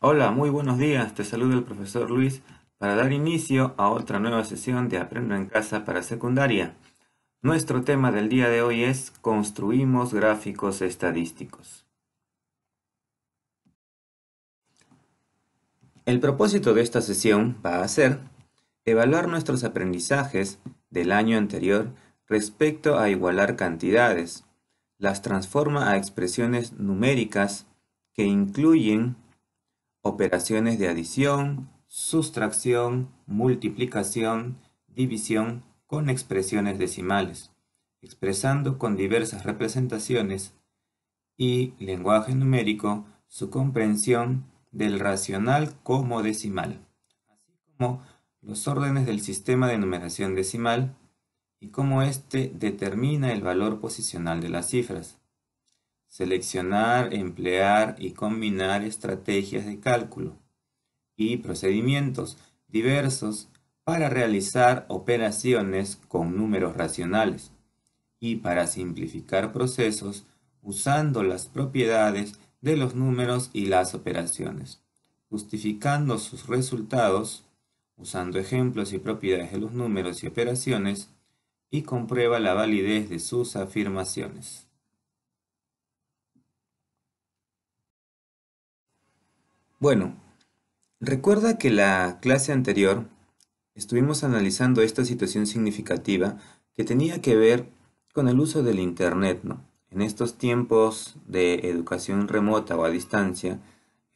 Hola, muy buenos días. Te saluda el profesor Luis para dar inicio a otra nueva sesión de Aprendo en Casa para secundaria. Nuestro tema del día de hoy es Construimos gráficos estadísticos. El propósito de esta sesión va a ser evaluar nuestros aprendizajes del año anterior respecto a igualar cantidades. Las transforma a expresiones numéricas que incluyen operaciones de adición, sustracción, multiplicación, división con expresiones decimales, expresando con diversas representaciones y lenguaje numérico su comprensión del racional como decimal, así como los órdenes del sistema de numeración decimal y cómo éste determina el valor posicional de las cifras. Seleccionar, emplear y combinar estrategias de cálculo y procedimientos diversos para realizar operaciones con números racionales y para simplificar procesos usando las propiedades de los números y las operaciones, justificando sus resultados usando ejemplos y propiedades de los números y operaciones y comprueba la validez de sus afirmaciones. Bueno, recuerda que la clase anterior estuvimos analizando esta situación significativa que tenía que ver con el uso del Internet, ¿no? En estos tiempos de educación remota o a distancia,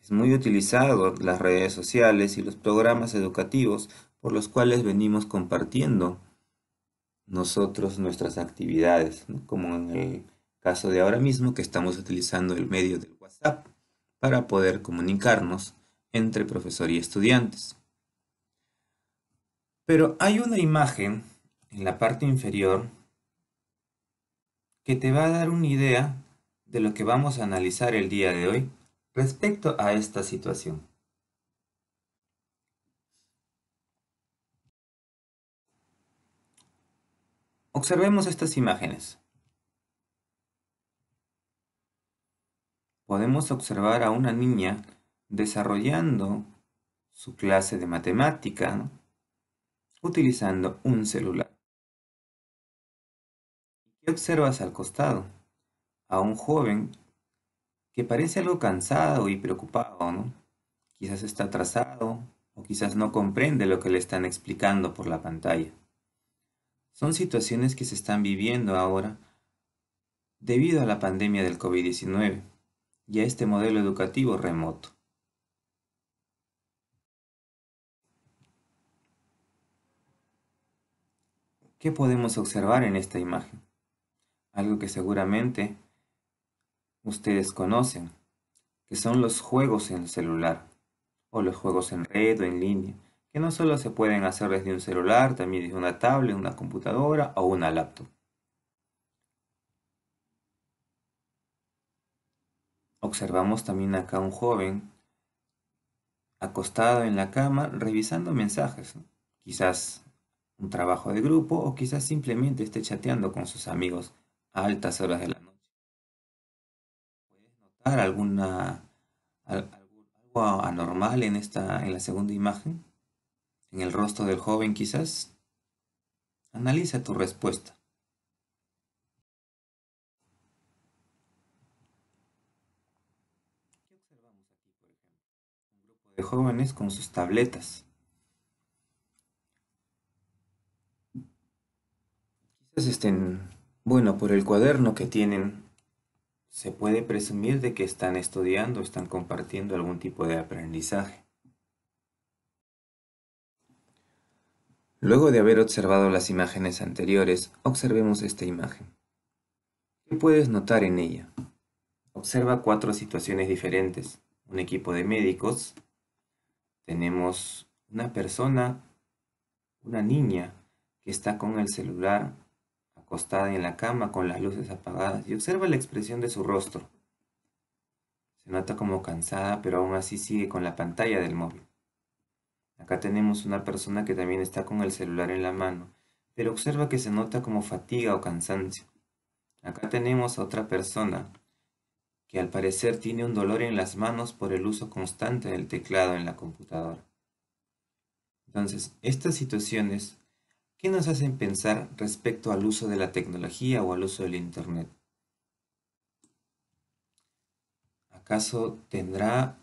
es muy utilizado las redes sociales y los programas educativos por los cuales venimos compartiendo nosotros nuestras actividades, ¿no? Como en el caso de ahora mismo que estamos utilizando el medio del WhatsApp para poder comunicarnos entre profesor y estudiantes. Pero hay una imagen en la parte inferior que te va a dar una idea de lo que vamos a analizar el día de hoy respecto a esta situación. Observemos estas imágenes. Podemos observar a una niña desarrollando su clase de matemática, ¿no? Utilizando un celular. ¿Qué observas al costado? A un joven que parece algo cansado y preocupado, ¿no? Quizás está atrasado o quizás no comprende lo que le están explicando por la pantalla. Son situaciones que se están viviendo ahora debido a la pandemia del COVID-19 y a este modelo educativo remoto. ¿Qué podemos observar en esta imagen? Algo que seguramente ustedes conocen, que son los juegos en el celular o los juegos en red o en línea, que no solo se pueden hacer desde un celular, también desde una tablet, una computadora o una laptop. Observamos también acá un joven acostado en la cama revisando mensajes, ¿no? Quizás un trabajo de grupo o quizás simplemente esté chateando con sus amigos a altas horas de la noche. ¿Puedes notar algo anormal en en la segunda imagen? En el rostro del joven quizás. Analiza tu respuesta. ¿Qué observamos aquí, por ejemplo? Un grupo de jóvenes con sus tabletas. Quizás estén, bueno, por el cuaderno que tienen, se puede presumir de que están estudiando, están compartiendo algún tipo de aprendizaje. Luego de haber observado las imágenes anteriores, observemos esta imagen. ¿Qué puedes notar en ella? Observa cuatro situaciones diferentes. Un equipo de médicos, tenemos una persona, una niña que está con el celular acostada en la cama con las luces apagadas y observa la expresión de su rostro. Se nota como cansada, pero aún así sigue con la pantalla del móvil. Acá tenemos una persona que también está con el celular en la mano, pero observa que se nota como fatiga o cansancio. Acá tenemos a otra persona que al parecer tiene un dolor en las manos por el uso constante del teclado en la computadora. Entonces, estas situaciones, ¿qué nos hacen pensar respecto al uso de la tecnología o al uso del Internet? ¿Acaso tendrá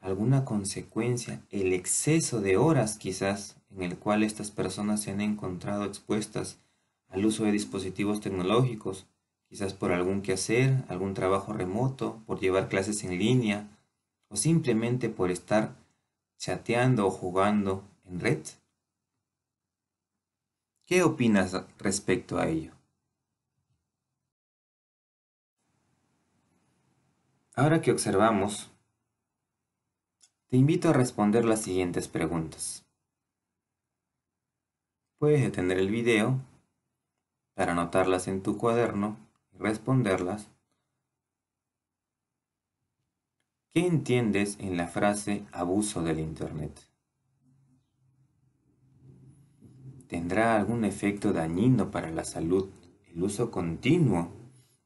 alguna consecuencia el exceso de horas quizás en el cual estas personas se han encontrado expuestas al uso de dispositivos tecnológicos, quizás por algún quehacer, algún trabajo remoto, por llevar clases en línea o simplemente por estar chateando o jugando en red? ¿Qué opinas respecto a ello? Ahora que observamos, te invito a responder las siguientes preguntas. Puedes detener el video para anotarlas en tu cuaderno y responderlas. ¿Qué entiendes en la frase abuso del Internet? ¿Tendrá algún efecto dañino para la salud el uso continuo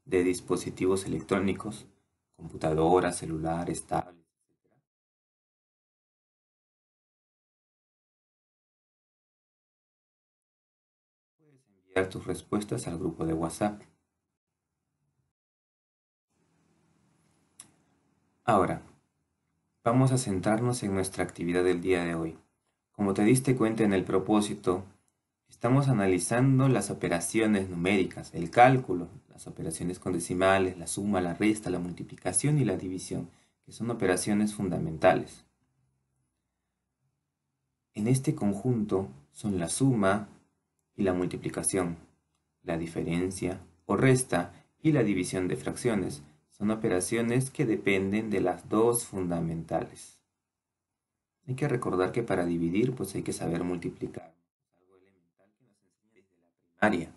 de dispositivos electrónicos, computadoras, celulares, tablets? Puedes enviar tus respuestas al grupo de WhatsApp. Ahora, vamos a centrarnos en nuestra actividad del día de hoy. Como te diste cuenta en el propósito, estamos analizando las operaciones numéricas, el cálculo, las operaciones con decimales, la suma, la resta, la multiplicación y la división, que son operaciones fundamentales. En este conjunto son la suma y la multiplicación, la diferencia o resta y la división de fracciones. Son operaciones que dependen de las dos fundamentales. Hay que recordar que para dividir pues hay que saber multiplicar. Algo elemental que nos enseña desde la primaria.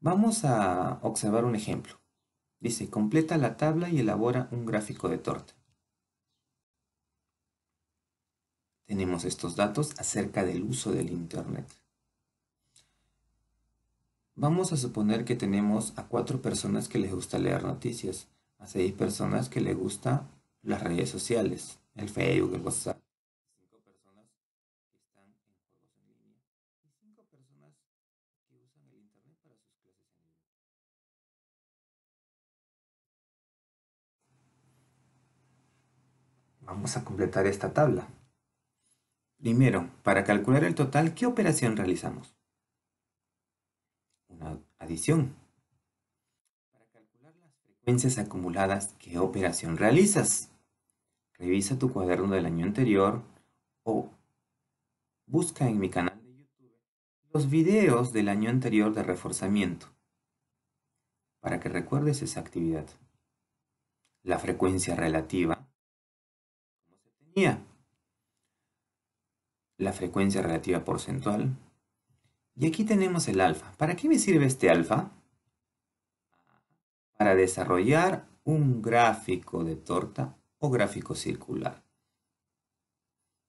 Vamos a observar un ejemplo. Dice, completa la tabla y elabora un gráfico de torta. Tenemos estos datos acerca del uso del Internet. Vamos a suponer que tenemos a 4 personas que les gusta leer noticias, a 6 personas que les gusta las redes sociales, el Facebook, el WhatsApp, 5 personas que están en juegos en línea y 5 personas que usan el Internet para sus clases en línea. Vamos a completar esta tabla. Primero, para calcular el total, ¿qué operación realizamos? Una adición. Para calcular las frecuencias acumuladas, ¿qué operación realizas? Revisa tu cuaderno del año anterior o busca en mi canal de YouTube los videos del año anterior de reforzamiento para que recuerdes esa actividad. La frecuencia relativa, ¿cómo se tenía? La frecuencia relativa porcentual. Y aquí tenemos el alfa. ¿Para qué me sirve este alfa? Para desarrollar un gráfico de torta o gráfico circular.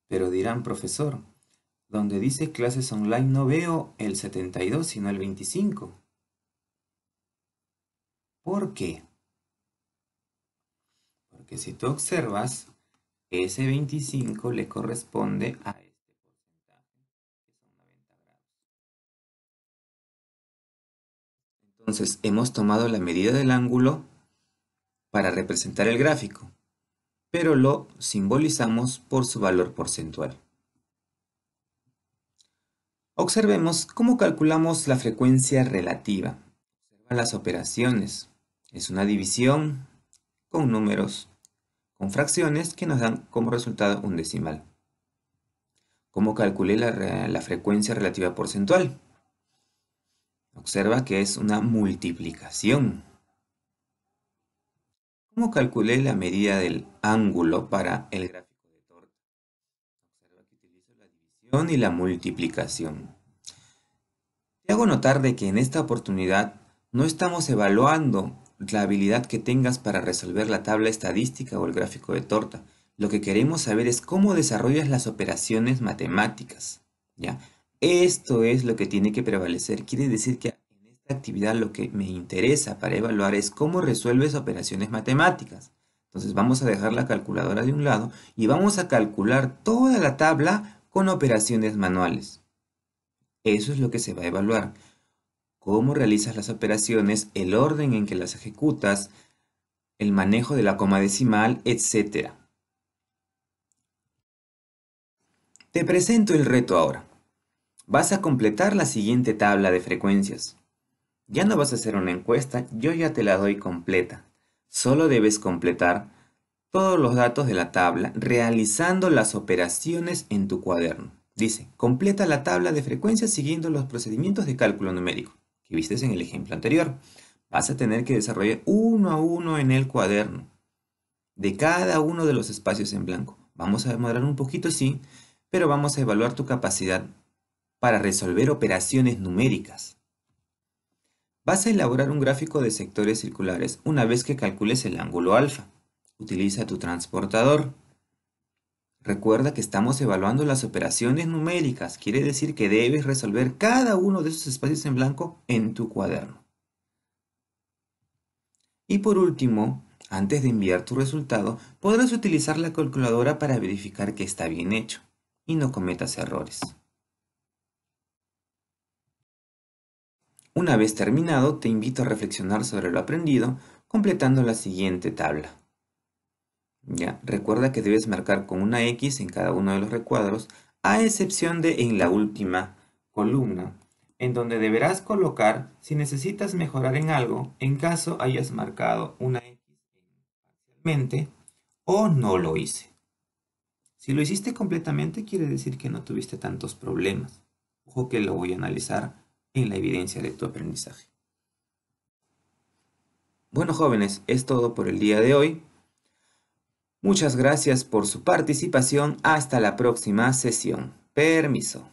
Pero dirán, profesor, donde dice clases online no veo el 72 sino el 25. ¿Por qué? Porque si tú observas, ese 25 le corresponde a este porcentaje, que son 90 grados. Entonces, hemos tomado la medida del ángulo para representar el gráfico, pero lo simbolizamos por su valor porcentual. Observemos cómo calculamos la frecuencia relativa. Observa las operaciones. Es una división con números, con fracciones que nos dan como resultado un decimal. ¿Cómo calculé la frecuencia relativa porcentual? Observa que es una multiplicación. ¿Cómo calculé la medida del ángulo para el gráfico de torta? Observa que utilizo la división y la multiplicación. Te hago notar de que en esta oportunidad no estamos evaluando la habilidad que tengas para resolver la tabla estadística o el gráfico de torta. Lo que queremos saber es cómo desarrollas las operaciones matemáticas, ¿ya? Esto es lo que tiene que prevalecer. Quiere decir que en esta esta actividad lo que me interesa para evaluar es cómo resuelves operaciones matemáticas. Entonces vamos a dejar la calculadora de un lado y vamos a calcular toda la tabla con operaciones manuales. Eso es lo que se va a evaluar. Cómo realizas las operaciones, el orden en que las ejecutas, el manejo de la coma decimal, etc. Te presento el reto ahora. Vas a completar la siguiente tabla de frecuencias. Ya no vas a hacer una encuesta, yo ya te la doy completa. Solo debes completar todos los datos de la tabla realizando las operaciones en tu cuaderno. Dice, completa la tabla de frecuencias siguiendo los procedimientos de cálculo numérico que viste en el ejemplo anterior. Vas a tener que desarrollar uno a uno en el cuaderno de cada uno de los espacios en blanco. Vamos a demorar un poquito, sí, pero vamos a evaluar tu capacidad para resolver operaciones numéricas. Vas a elaborar un gráfico de sectores circulares una vez que calcules el ángulo alfa. Utiliza tu transportador. Recuerda que estamos evaluando las operaciones numéricas. Quiere decir que debes resolver cada uno de esos espacios en blanco en tu cuaderno. Y por último, antes de enviar tu resultado, podrás utilizar la calculadora para verificar que está bien hecho y no cometas errores. Una vez terminado, te invito a reflexionar sobre lo aprendido, completando la siguiente tabla. Ya, recuerda que debes marcar con una X en cada uno de los recuadros, a excepción de en la última columna, en donde deberás colocar si necesitas mejorar en algo, en caso hayas marcado una X parcialmente o no lo hice. Si lo hiciste completamente, quiere decir que no tuviste tantos problemas. Ojo que lo voy a analizar en la evidencia de tu aprendizaje. Bueno, jóvenes, es todo por el día de hoy. Muchas gracias por su participación. Hasta la próxima sesión. Permiso.